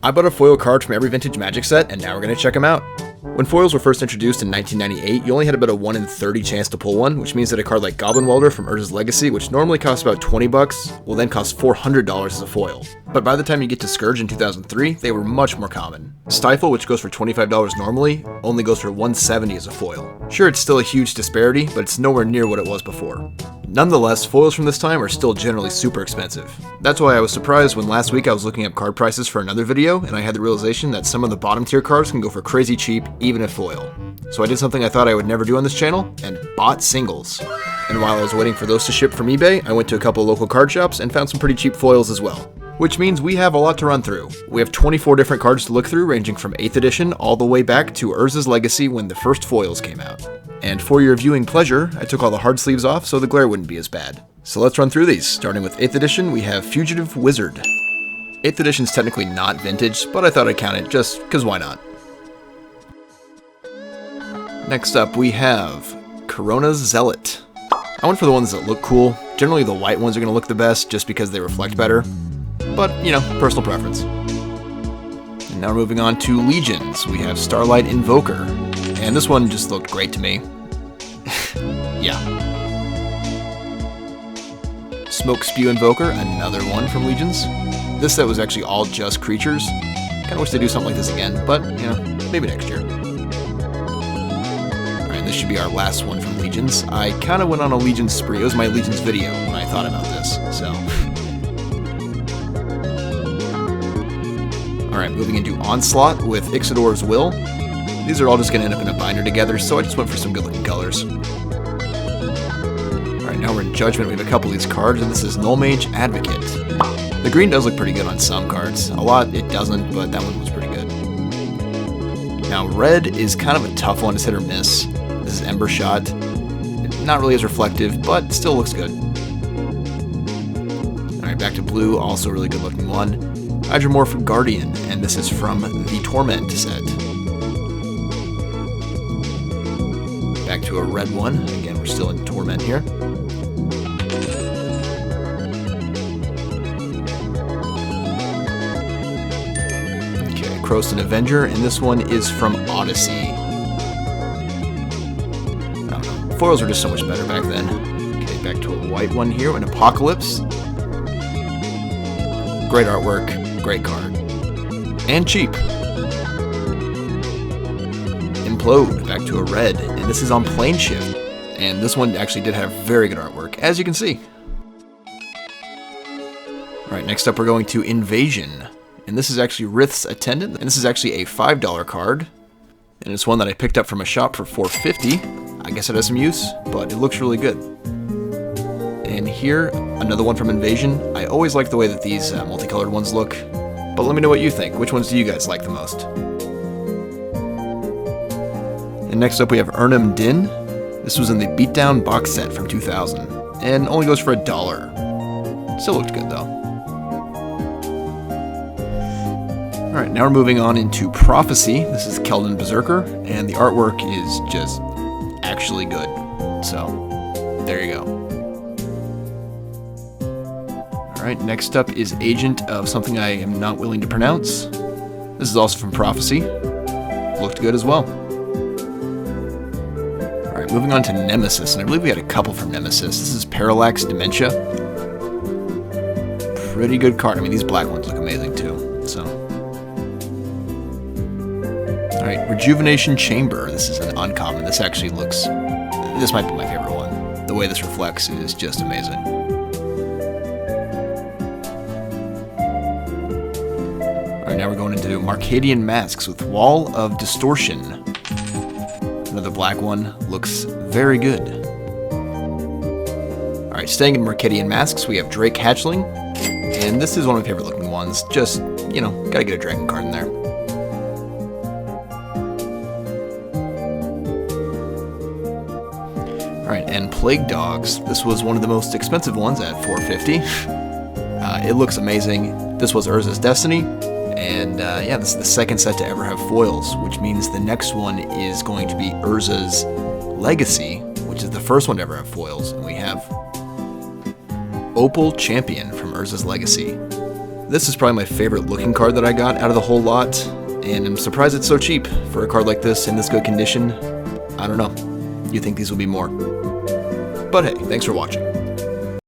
I bought a foil card from every vintage Magic set, and now we're going to check them out. When foils were first introduced in 1998, you only had about a 1 in 30 chance to pull one, which means that a card like Goblin Welder from Urza's Legacy, which normally costs about $20, will then cost $400 as a foil. But by the time you get to Scourge in 2003, they were much more common. Stifle, which goes for $25 normally, only goes for $170 as a foil. Sure, it's still a huge disparity, but it's nowhere near what it was before. Nonetheless, foils from this time are still generally super expensive. That's why I was surprised when last week I was looking up card prices for another video, and I had the realization that some of the bottom tier cards can go for crazy cheap, even at foil. So I did something I thought I would never do on this channel, and bought singles. And while I was waiting for those to ship from eBay, I went to a couple of local card shops and found some pretty cheap foils as well. Which means we have a lot to run through. We have 24 different cards to look through, ranging from 8th edition all the way back to Urza's Legacy when the first foils came out. And for your viewing pleasure, I took all the hard sleeves off so the glare wouldn't be as bad. So let's run through these. Starting with 8th edition, we have Fugitive Wizard. 8th edition is technically not vintage, but I thought I'd count it just because why not. Next up, we have Corona's Zealot. I went for the ones that look cool. Generally, the white ones are going to look the best just because they reflect better. But, you know, personal preference. And now we're moving on to Legions. We have Starlight Invoker. And this one just looked great to me. Yeah. Smoke Spew Invoker, another one from Legions. This set was actually all just creatures. Kinda wish they'd do something like this again, but, you know, maybe next year. Alright, this should be our last one from Legions. I kinda went on a Legions spree. It was my Legions video when I thought about this, so. Alright, moving into Onslaught with Ixidor's Will. These are all just going to end up in a binder together, so I just went for some good-looking colors. Alright, now we're in Judgment. We have a couple of these cards, and this is Null Mage Advocate. The green does look pretty good on some cards. A lot it doesn't, but that one was pretty good. Now, red is kind of a tough one. It's hit or miss. This is Ember Shot. Not really as reflective, but still looks good. Alright, back to blue. Also a really good-looking one. Hydromorph Guardian, and this is from the Torment set. Back to a red one. Again, we're still in Torment here. Okay, Croson Avenger, and this one is from Odyssey. I don't know. Foils were just so much better back then. Okay, back to a white one here, an Apocalypse. Great artwork. Great card. And cheap. Implode, back to a red, and this is on Plane Shift. And this one actually did have very good artwork, as you can see. Alright, next up we're going to Invasion. And this is actually Rith's Attendant, and this is actually a $5 card. And it's one that I picked up from a shop for $4.50. I guess it has some use, but it looks really good. And here, another one from Invasion. I always like the way that these multicolored ones look, but let me know what you think. Which ones do you guys like the most? And next up we have Urnam Din. This was in the Beatdown box set from 2000, and only goes for $1. Still looked good though. Alright, now we're moving on into Prophecy. This is Keldon Berserker, and the artwork is just actually good. So, there you go. Alright, next up is Agent of something I am not willing to pronounce. This is also from Prophecy. Looked good as well. Alright, moving on to Nemesis, and I believe we had a couple from Nemesis. This is Parallax Dementia. Pretty good card. I mean, these black ones look amazing too, so. Alright, Rejuvenation Chamber. This is an uncommon. This actually looks... This might be my favorite one. The way this reflects is just amazing. Now we're going into Marcadian Masques with Wall of Distortion. Another black one. Looks very good. Alright, staying in Marcadian Masques, we have Drake Hatchling. And this is one of my favorite looking ones. Just, you know, gotta get a dragon card in there. Alright, and Plague Dogs. This was one of the most expensive ones at $4.50. It looks amazing. This was Urza's Destiny. And yeah, this is the second set to ever have foils, which means the next one is going to be Urza's Legacy, which is the first one to ever have foils. And we have Opal Champion from Urza's Legacy. This is probably my favorite looking card that I got out of the whole lot, and I'm surprised it's so cheap for a card like this in this good condition. I don't know. You'd think these would be more. But hey, thanks for watching.